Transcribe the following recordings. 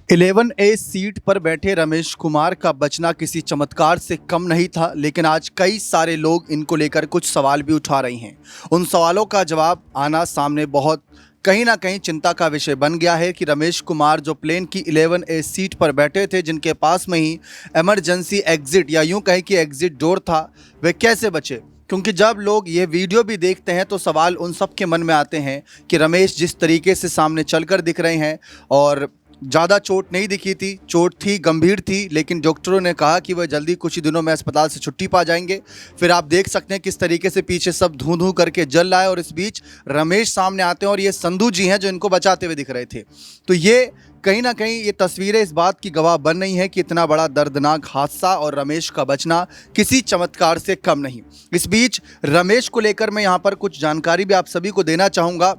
11A seat पर बैठे रमेश कुमार का बचना किसी चमत्कार से कम नहीं था, लेकिन आज कई सारे लोग इनको लेकर कुछ सवाल भी उठा रहे हैं। उन सवालों का जवाब आना सामने बहुत कहीं ना कहीं चिंता का विषय बन गया है कि रमेश कुमार जो प्लेन की 11A सीट पर बैठे थे, जिनके पास में ही इमरजेंसी एग्जिट या यूं कहें कि एग्जिट डोर था, वे कैसे बचे। क्योंकि जब लोग ये वीडियो भी देखते हैं तो सवाल उन सब के मन में आते हैं कि रमेश जिस तरीके से सामने चलकर दिख रहे हैं और ज़्यादा चोट नहीं दिखी थी, चोट थी गंभीर थी, लेकिन डॉक्टरों ने कहा कि वह जल्दी कुछ ही दिनों में अस्पताल से छुट्टी पा जाएंगे। फिर आप देख सकते हैं किस तरीके से पीछे सब धूं धूं करके जल रहा है और इस बीच रमेश सामने आते हैं और ये संधू जी हैं जो इनको बचाते हुए दिख रहे थे। तो ये कहीं ना कहीं ये तस्वीरें इस बात की गवाह बन रही हैं कि इतना बड़ा दर्दनाक हादसा और रमेश का बचना किसी चमत्कार से कम नहीं। इस बीच रमेश को लेकर मैं यहाँ पर कुछ जानकारी भी आप सभी को देना चाहूँगा।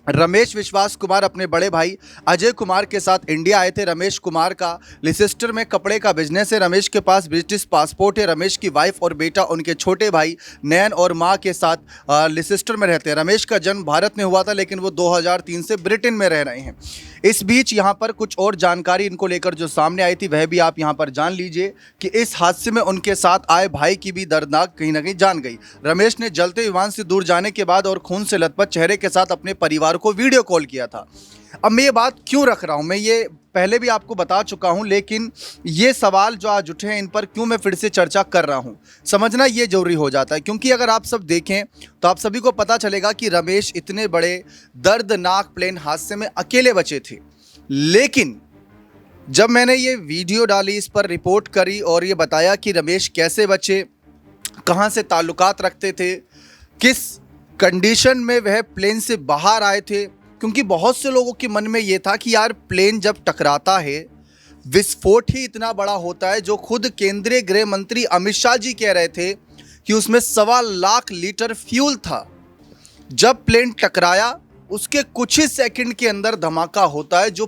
रमेश विश्वास कुमार अपने बड़े भाई अजय कुमार के साथ इंडिया आए थे। रमेश कुमार का लिसेस्टर में कपड़े का बिजनेस है। रमेश के पास ब्रिटिश पासपोर्ट है। रमेश की वाइफ और बेटा उनके छोटे भाई नयन और मां के साथ लिसेस्टर में रहते हैं। रमेश का जन्म भारत में हुआ था, लेकिन वो 2003 से ब्रिटेन में रह रहे हैं। इस बीच यहाँ पर कुछ और जानकारी इनको लेकर जो सामने आई थी वह भी आप यहाँ पर जान लीजिए कि इस हादसे में उनके साथ आए भाई की भी दर्दनाक कहीं ना कहीं जान गई। रमेश ने जलते विमान से दूर जाने के बाद और खून से लथपथ चेहरे के साथ अपने परिवार को वीडियो कॉल किया था। अब मैं ये बात क्यों रख रहा हूँ, मैं ये पहले भी आपको बता चुका हूँ, लेकिन ये सवाल जो आज उठे हैं इन पर क्यों मैं फिर से चर्चा कर रहा हूँ, समझना ये जरूरी हो जाता है। क्योंकि अगर आप सब देखें तो आप सभी को पता चलेगा कि रमेश इतने बड़े दर्दनाक प्लेन हादसे में अकेले बचे थे। लेकिन जब मैंने ये वीडियो डाली, इस पर रिपोर्ट करी और ये बताया कि रमेश कैसे बचे, कहाँ से ताल्लुकात रखते थे, किस कंडीशन में वह प्लेन से बाहर आए थे, क्योंकि बहुत से लोगों के मन में ये था कि यार प्लेन जब टकराता है विस्फोट ही इतना बड़ा होता है, जो खुद केंद्रीय गृह मंत्री अमित शाह जी कह रहे थे कि उसमें 1.25 लीटर फ्यूल था। जब प्लेन टकराया उसके कुछ ही सेकंड के अंदर धमाका होता है, जो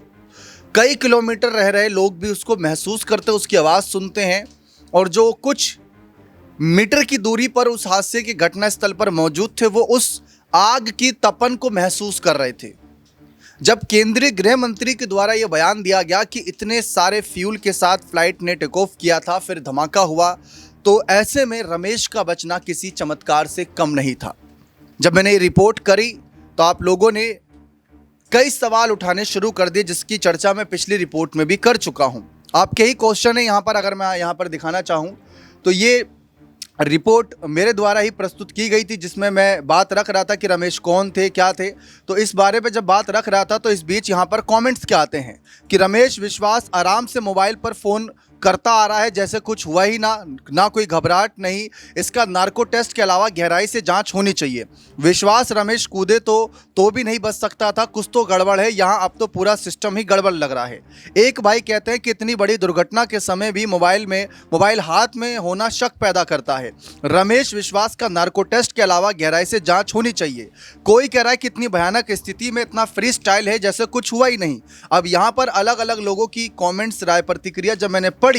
कई किलोमीटर रह रहे लोग भी उसको महसूस करते, उसकी आवाज़ सुनते हैं। और जो कुछ मीटर की दूरी पर उस हादसे के घटनास्थल पर मौजूद थे, वो उस आग की तपन को महसूस कर रहे थे। जब केंद्रीय गृह मंत्री के द्वारा यह बयान दिया गया कि इतने सारे फ्यूल के साथ फ्लाइट ने टेक ऑफ किया था, फिर धमाका हुआ, तो ऐसे में रमेश का बचना किसी चमत्कार से कम नहीं था। जब मैंने ये रिपोर्ट करी तो आप लोगों ने कई सवाल उठाने शुरू कर दिए, जिसकी चर्चा मैं पिछली रिपोर्ट में भी कर चुका हूं। आपके ही क्वेश्चन है यहाँ पर, अगर मैं यहाँ पर दिखाना चाहूँ तो ये रिपोर्ट मेरे द्वारा ही प्रस्तुत की गई थी, जिसमें मैं बात रख रहा था कि रमेश कौन थे, क्या थे। तो इस बारे में जब बात रख रहा था तो इस बीच यहाँ पर कमेंट्स क्या आते हैं कि रमेश विश्वास आराम से मोबाइल पर फ़ोन करता आ रहा है, जैसे कुछ हुआ ही ना कोई घबराहट नहीं। इसका नार्को टेस्ट के अलावा गहराई से जांच होनी चाहिए। विश्वास रमेश कूदे तो भी नहीं बच सकता था, कुछ तो गड़बड़ है यहाँ, अब तो पूरा सिस्टम ही गड़बड़ लग रहा है। एक भाई कहते हैं कि इतनी बड़ी दुर्घटना के समय भी मोबाइल हाथ में होना शक पैदा करता है। रमेश विश्वास का नार्को टेस्ट के अलावा गहराई से जाँच होनी चाहिए। कोई कह रहा है कि इतनी भयानक स्थिति में इतना फ्री स्टाइल है जैसे कुछ हुआ ही नहीं। अब यहाँ पर अलग अलग लोगों की कॉमेंट्स, राय प्रतिक्रिया जब मैंने पढ़ी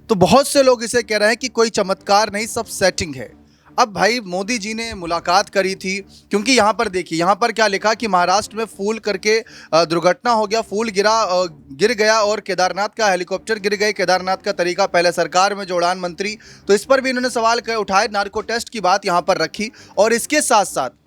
तो बहुत से लोग इसे कह रहे हैं कि कोई चमत्कार नहीं, सब सेटिंग है। अब भाई मोदी जी ने मुलाकात करी थी, क्योंकि यहाँ पर देखिए, यहाँ पर क्या लिखा कि महाराष्ट्र में फूल करके दुर्घटना हो गया, फूल गिर गया और केदारनाथ का हेलीकॉप्टर गिर गए। केदारनाथ का तरीका पहले सरकार में जो उड़ान मंत्री, तो इस पर भी इन्होंने सवाल उठाए, नार्को टेस्ट की बात यहाँ पर रखी। और इसके साथ साथ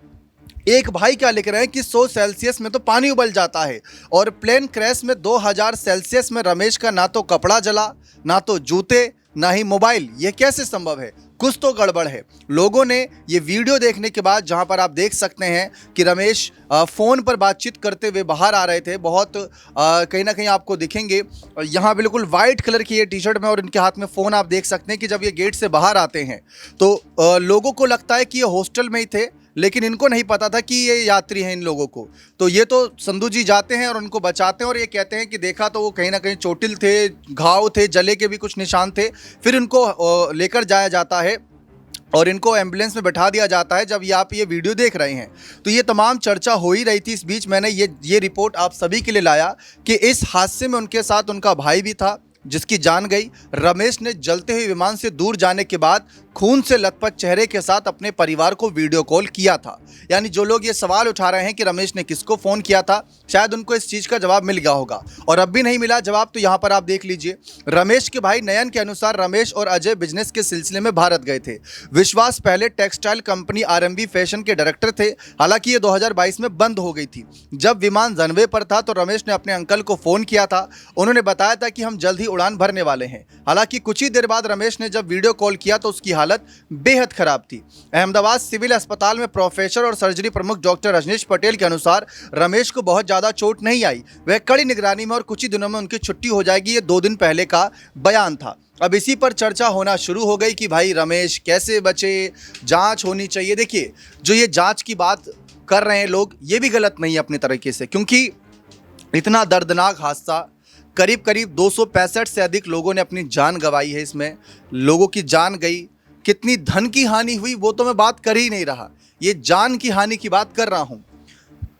एक भाई क्या लिख रहे हैं कि 100 सेल्सियस में तो पानी उबल जाता है, और प्लेन क्रैश में 2000 सेल्सियस में रमेश का ना तो कपड़ा जला, ना तो जूते, ना ही मोबाइल। ये कैसे संभव है, कुछ तो गड़बड़ है। लोगों ने ये वीडियो देखने के बाद, जहां पर आप देख सकते हैं कि रमेश फ़ोन पर बातचीत करते हुए बाहर आ रहे थे, बहुत कहीं ना कहीं आपको दिखेंगे यहाँ बिल्कुल वाइट कलर की ये टी शर्ट में और इनके हाथ में फ़ोन आप देख सकते हैं कि जब ये गेट से बाहर आते हैं तो लोगों को लगता है कि ये हॉस्टल में ही थे, लेकिन इनको नहीं पता था कि ये यात्री हैं इन लोगों को। तो ये तो संधू जी जाते हैं और उनको बचाते हैं और ये कहते हैं कि देखा तो वो कहीं ना कहीं चोटिल थे, घाव थे, जले के भी कुछ निशान थे। फिर इनको लेकर जाया जाता है और इनको एम्बुलेंस में बैठा दिया जाता है। जब आप ये वीडियो देख रहे हैं तो ये तमाम चर्चा हो ही रही थी। इस बीच मैंने ये रिपोर्ट आप सभी के लिए लाया कि इस हादसे में उनके साथ उनका भाई भी था, जिसकी जान गई। रमेश ने जलते हुए विमान से दूर जाने के बाद खून से लथपथ चेहरे के साथ अपने परिवार को वीडियो कॉल किया था। यानी जो लोग ये सवाल उठा रहे हैं कि रमेश ने किसको फ़ोन किया था, शायद उनको इस चीज़ का जवाब मिल गया होगा, और अब भी नहीं मिला जवाब तो यहाँ पर आप देख लीजिए। रमेश के भाई नयन के अनुसार रमेश और अजय बिजनेस के सिलसिले में भारत गए थे। विश्वास पहले टेक्सटाइल कंपनी आरएमबी फैशन के डायरेक्टर थे। हालांकि ये 2022 में बंद हो गई थी। जब विमान रनवे पर था तो रमेश ने अपने अंकल को फ़ोन किया था। उन्होंने बताया था कि हम जल्द ही उड़ान भरने वाले हैं। हालांकि कुछ ही देर बाद रमेश ने जब वीडियो कॉल किया तो उसकी हालत बेहद खराब थी। अहमदाबाद सिविल अस्पताल में प्रोफेसर और सर्जरी प्रमुख डॉक्टर रजनीश पटेल के अनुसार रमेश को बहुत ज़्यादा चोट नहीं आई। वह कड़ी निगरानी में और कुछ ही दिनों में उनकी छुट्टी हो जाएगी, ये 2 दिन पहले का बयान था। अब इसी पर चर्चा होना शुरू हो गई कि भाई रमेश कैसे बचे, जांच होनी चाहिए। देखिए, जो ये जांच की बात कर रहे हैं लोग, ये भी गलत नहीं है अपने तरीके से, क्योंकि इतना दर्दनाक हादसा, करीब करीब 265 से अधिक लोगों ने अपनी जान गंवाई है। इसमें लोगों की जान गई, कितनी धन की हानि हुई वो तो मैं बात कर ही नहीं रहा, ये जान की हानि की बात कर रहा हूँ।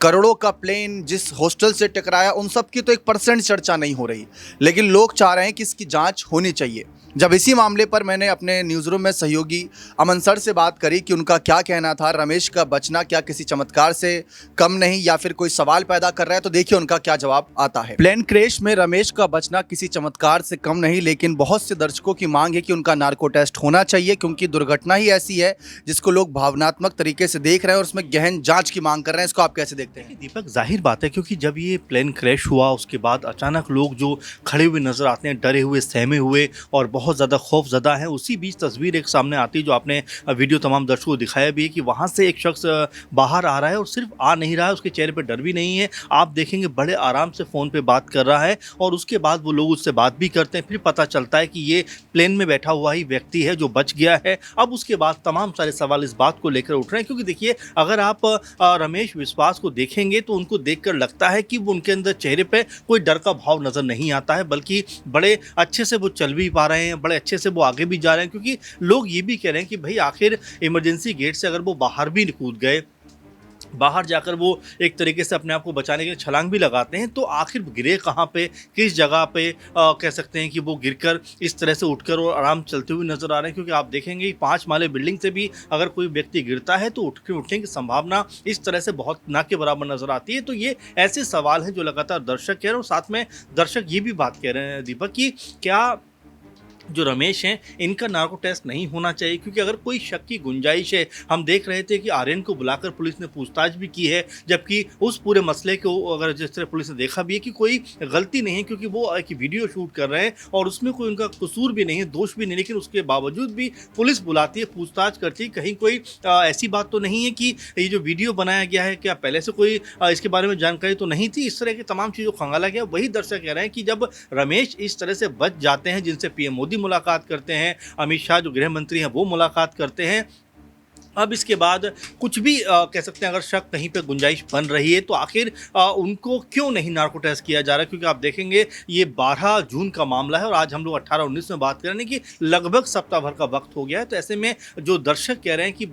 करोड़ों का प्लेन जिस हॉस्टल से टकराया, उन सब की तो 1% चर्चा नहीं हो रही, लेकिन लोग चाह रहे हैं कि इसकी जांच होनी चाहिए। जब इसी मामले पर मैंने अपने न्यूज़ रूम में सहयोगी अमन सर से बात करी कि उनका क्या कहना था, रमेश का बचना क्या किसी चमत्कार से कम नहीं या फिर कोई सवाल पैदा कर रहा है, तो देखिए उनका क्या जवाब आता है। प्लेन क्रैश में रमेश का बचना किसी चमत्कार से कम नहीं, लेकिन बहुत से दर्शकों की मांग है कि उनका नार्को टेस्ट होना चाहिए, क्योंकि दुर्घटना ही ऐसी है जिसको लोग भावनात्मक तरीके से देख रहे हैं और उसमें गहन जाँच की मांग कर रहे हैं। इसको आप कैसे देखते हैं? दीपक, जाहिर बात है, क्योंकि जब ये प्लेन क्रैश हुआ उसके बाद अचानक लोग जो खड़े हुए नजर आते हैं, डरे हुए, सहमे हुए और बहुत ज़्यादा खौफजदा हैं, उसी बीच तस्वीर एक सामने आती है जो आपने वीडियो तमाम दर्शकों को दिखाया भी है कि वहाँ से एक शख्स बाहर आ रहा है और सिर्फ आ नहीं रहा है, उसके चेहरे पर डर भी नहीं है। आप देखेंगे बड़े आराम से फ़ोन पे बात कर रहा है और उसके बाद वो लोग उससे बात भी करते हैं। फिर पता चलता है कि ये प्लेन में बैठा हुआ ही व्यक्ति है जो बच गया है। अब उसके बाद तमाम सारे सवाल इस बात को लेकर उठ रहे हैं, क्योंकि देखिए, अगर आप रमेश विश्वास को देखेंगे तो उनको देखकर लगता है कि वो उनके अंदर चेहरे पे कोई डर का भाव नज़र नहीं आता है, बल्कि बड़े अच्छे से वो चल भी पा रहे हैं, बड़े अच्छे से वो आगे भी जा रहे हैं। क्योंकि लोग ये भी कह रहे हैं कि भाई आखिर इमरजेंसी गेट से अगर वो बाहर भी कूद गए, बाहर जाकर वो एक तरीके से अपने आप को बचाने के लिए छलांग भी लगाते हैं, तो आखिर गिरे कहाँ पे, किस जगह पे, कह सकते हैं कि वो गिरकर इस तरह से उठकर और आराम चलते हुए नज़र आ रहे हैं। क्योंकि आप देखेंगे 5 माले बिल्डिंग से भी अगर कोई व्यक्ति गिरता है तो उठने की संभावना इस तरह से बहुत ना के बराबर नज़र आती है। तो ये ऐसे सवाल हैं जो लगातार दर्शक कह रहे हैं, और साथ में दर्शक ये भी बात कह रहे हैं दीपक कि क्या जो रमेश हैं इनका नार्को टेस्ट नहीं होना चाहिए, क्योंकि अगर कोई शक की गुंजाइश है, हम देख रहे थे कि आर्यन को बुलाकर पुलिस ने पूछताछ भी की है, जबकि उस पूरे मसले को अगर जिस तरह पुलिस ने देखा भी है कि कोई गलती नहीं है, क्योंकि वो एक वीडियो शूट कर रहे हैं और उसमें कोई उनका कसूर भी नहीं है, दोष भी नहीं, लेकिन उसके बावजूद भी पुलिस बुलाती है, पूछताछ करती है। कहीं कोई ऐसी बात तो नहीं है कि ये जो वीडियो बनाया गया है क्या पहले से कोई इसके बारे में जानकारी तो नहीं थी, इस तरह की तमाम चीज़ों को खंगाला गया। वही दर्शक कह रहे हैं कि जब रमेश इस तरह से बच जाते हैं, जिनसे पीएम मोदी मुलाकात करते हैं, अमित शाह जो गृह मंत्री हैं वो मुलाकात करते हैं, अब इसके बाद कुछ भी कह सकते हैं अगर शक कहीं पे गुंजाइश बन रही है तो आखिर उनको क्यों नहीं नार्को टेस्ट किया जा रहा है। क्योंकि आप देखेंगे ये 12 जून का मामला है और आज हम लोग 18-19 में बात कर रहे हैं कि लगभग सप्ताह भर का वक्त हो गया है। तो ऐसे में जो दर्शक कह रहे हैं कि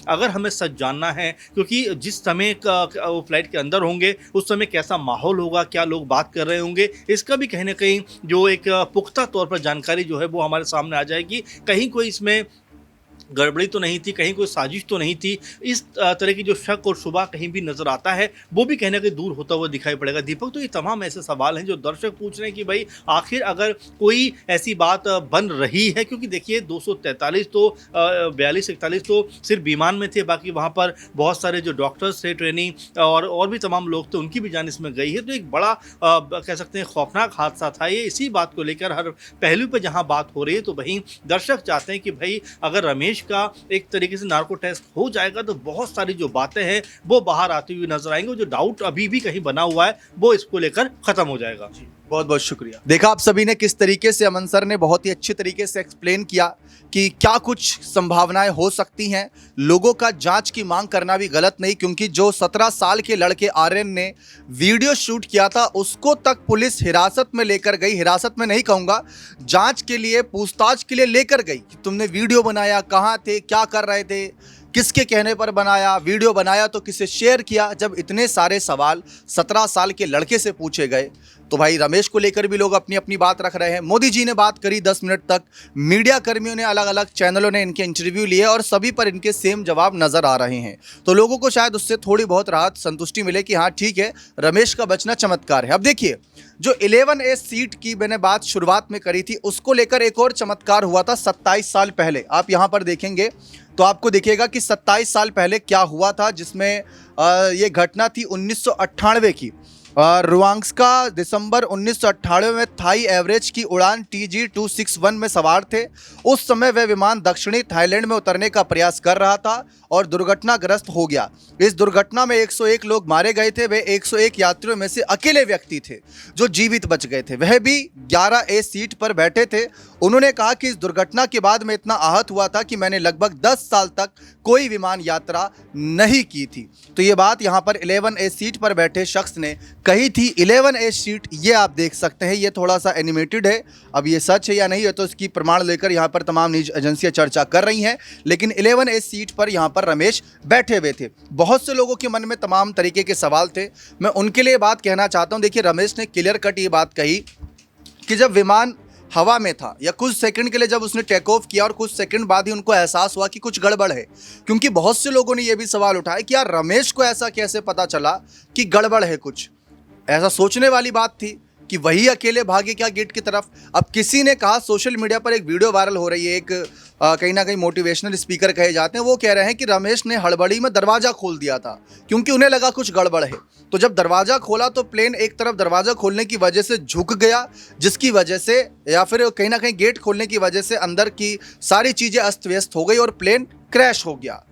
अगर हमें सच जानना है, क्योंकि जिस समय वो फ्लाइट के अंदर होंगे उस समय कैसा माहौल होगा, क्या लोग बात कर रहे होंगे, इसका भी कहीं ना कहीं जो एक पुख्ता तौर पर जानकारी जो है वो हमारे सामने आ जाएगी। कहीं कोई इसमें गड़बड़ी तो नहीं थी, कहीं कोई साजिश तो नहीं थी, इस तरह की जो शक और शुबा कहीं भी नज़र आता है वो भी कहीं ना कहीं दूर होता हुआ दिखाई पड़ेगा। दीपक, तो ये तमाम ऐसे सवाल हैं जो दर्शक पूछ रहे हैं कि भाई आखिर अगर कोई ऐसी बात बन रही है, क्योंकि देखिए 243 तो 42-41 तो सिर्फ विमान में थे, बाकी वहाँ पर बहुत सारे जो डॉक्टर्स थे, ट्रेनिंग और भी तमाम लोग थे, उनकी भी जान इसमें गई है। तो एक बड़ा कह सकते हैं खौफनाक हादसा था ये। इसी बात को लेकर हर पहलू पर जहाँ बात हो रही है तो वहीं दर्शक चाहते हैं कि भाई अगर रमेश का एक तरीके से नार्को टेस्ट हो जाएगा तो बहुत सारी जो बातें हैं वो बाहर आती हुई नजर आएंगे, जो डाउट अभी भी कहीं बना हुआ है वो इसको लेकर खत्म हो जाएगा। बहुत बहुत शुक्रिया। देखा आप सभी ने किस तरीके से अमन सर ने बहुत ही अच्छी तरीके से एक्सप्लेन किया कि क्या कुछ संभावनाएं हो सकती हैं। लोगों का जांच की मांग करना भी गलत नहीं, क्योंकि जो 17 साल के लड़के आर्यन ने वीडियो शूट किया था उसको तक पुलिस हिरासत में लेकर गई, हिरासत में नहीं कहूँगा, जांच के लिए, पूछताछ के लिए लेकर गई कि तुमने वीडियो बनाया, कहाँ थे, क्या कर रहे थे, किसके कहने पर बनाया, वीडियो बनाया तो किसे शेयर किया। जब इतने सारे सवाल 17 साल के लड़के से पूछे गए तो भाई रमेश को लेकर भी लोग अपनी अपनी बात रख रहे हैं। मोदी जी ने बात करी 10 मिनट तक, मीडिया कर्मियों ने, अलग अलग चैनलों ने इनके इंटरव्यू लिए और सभी पर इनके सेम जवाब नजर आ रहे हैं। तो लोगों को शायद उससे थोड़ी बहुत राहत, संतुष्टि मिले कि हाँ ठीक है, रमेश का बचना चमत्कार है। अब देखिए, जो 11A सीट की मैंने बात शुरुआत में करी थी, उसको लेकर एक और चमत्कार हुआ था 27 साल पहले। आप यहाँ पर देखेंगे तो आपको दिखेगा कि 27 साल पहले क्या हुआ था, जिसमें ये घटना थी 1998 की। रुवांगस्का दिसंबर 1998 में थाई एवरेज की उड़ान TG261 में सवार थे। उस समय वह विमान दक्षिणी थाईलैंड में उतरने का प्रयास कर रहा था और दुर्घटनाग्रस्त हो गया। इस दुर्घटना में 101 लोग मारे गए थे। वे 101 यात्रियों में से अकेले व्यक्ति थे जो जीवित बच गए थे। वह भी 11A सीट पर बैठे थे। उन्होंने कहा कि इस दुर्घटना के बाद मैं इतना आहत हुआ था कि मैंने लगभग 10 साल तक कोई विमान यात्रा नहीं की थी। तो ये बात यहाँ पर 11A सीट पर बैठे शख्स ने कही थी। 11A सीट ये आप देख सकते हैं, ये थोड़ा सा एनिमेटेड है। अब ये सच है या नहीं है तो इसकी प्रमाण लेकर यहाँ पर तमाम न्यूज एजेंसियां चर्चा कर रही हैं, लेकिन 11A सीट पर यहाँ पर रमेश बैठे हुए थे। बहुत से लोगों के मन में तमाम तरीके के सवाल थे। मैं उनके लिए बात कहना चाहता हूँ। देखिए, रमेश ने क्लियर कट ये बात कही कि जब विमान हवा में था या कुछ सेकंड के लिए जब उसने टेक ऑफ किया और कुछ सेकंड बाद ही उनको एहसास हुआ कि कुछ गड़बड़ है। क्योंकि बहुत से लोगों ने यह भी सवाल उठाया कि यार रमेश को ऐसा कैसे पता चला कि गड़बड़ है कुछ। ऐसा सोचने वाली बात थी कि वही अकेले भागे क्या गेट की तरफ। अब किसी ने कहा, सोशल मीडिया पर एक वीडियो वायरल हो रही है, एक कहीं ना कहीं मोटिवेशनल स्पीकर कहे जाते हैं, वो कह रहे हैं कि रमेश ने हड़बड़ी में दरवाज़ा खोल दिया था क्योंकि उन्हें लगा कुछ गड़बड़ है। तो जब दरवाज़ा खोला तो प्लेन एक तरफ दरवाज़ा खोलने की वजह से झुक गया, जिसकी वजह से या फिर कहीं ना कहीं गेट खोलने की वजह से अंदर की सारी चीज़ें अस्त व्यस्त हो गई और प्लेन क्रैश हो गया।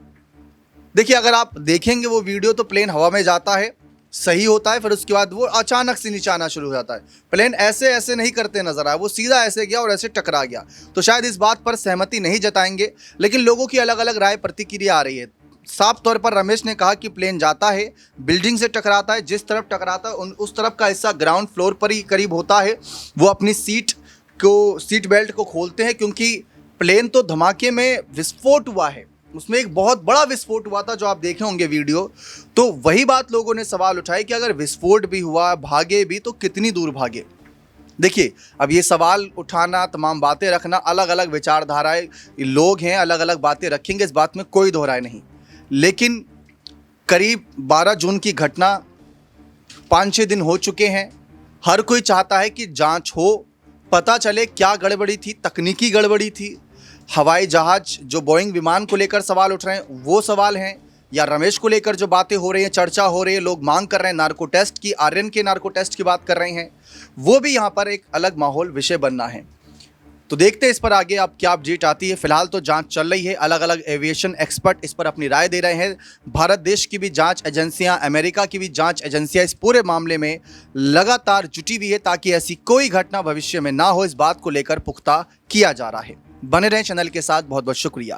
देखिए, अगर आप देखेंगे वो वीडियो तो प्लेन हवा में जाता है, सही होता है, फिर उसके बाद वो अचानक से नीचे आना शुरू हो जाता है। प्लेन ऐसे ऐसे नहीं करते नजर आया, वो सीधा ऐसे गया और ऐसे टकरा गया। तो शायद इस बात पर सहमति नहीं जताएंगे, लेकिन लोगों की अलग अलग राय प्रतिक्रिया आ रही है। साफ तौर पर रमेश ने कहा कि प्लेन जाता है, बिल्डिंग से टकराता है, जिस तरफ टकराता है उस तरफ का हिस्सा ग्राउंड फ्लोर पर ही करीब होता है। वो अपनी सीट बेल्ट को खोलते हैं क्योंकि प्लेन तो धमाके में विस्फोट हुआ है, उसमें एक बहुत बड़ा विस्फोट हुआ था जो आप देखे होंगे वीडियो। तो वही बात लोगों ने सवाल उठाए कि अगर विस्फोट भी हुआ, भागे भी, तो कितनी दूर भागे। देखिए, अब ये सवाल उठाना, तमाम बातें रखना, अलग अलग विचारधाराएं लोग हैं, अलग अलग बातें रखेंगे, इस बात में कोई दोहराए नहीं। लेकिन करीब 12 जून की घटना, 5-6 दिन हो चुके हैं। हर कोई चाहता है कि जांच हो, पता चले क्या गड़बड़ी थी, तकनीकी गड़बड़ी थी, हवाई जहाज जो बोइंग विमान को लेकर सवाल उठ रहे हैं वो सवाल हैं, या रमेश को लेकर जो बातें हो रही हैं, चर्चा हो रही है, लोग मांग कर रहे हैं नार्को टेस्ट की, आर्यन के नार्को टेस्ट की बात कर रहे हैं, वो भी यहाँ पर एक अलग माहौल विषय बनना है। तो देखते हैं इस पर आगे अब क्या अपडेट आती है। फिलहाल तो जांच चल रही है, अलग अलग एविएशन एक्सपर्ट इस पर अपनी राय दे रहे हैं। भारत देश की भी जांच एजेंसियां, अमेरिका की भी जांच एजेंसियां इस पूरे मामले में लगातार जुटी हुई है ताकि ऐसी कोई घटना भविष्य में ना हो, इस बात को लेकर पुख्ता किया जा रहा है। बने रहें चैनल के साथ, बहुत बहुत शुक्रिया।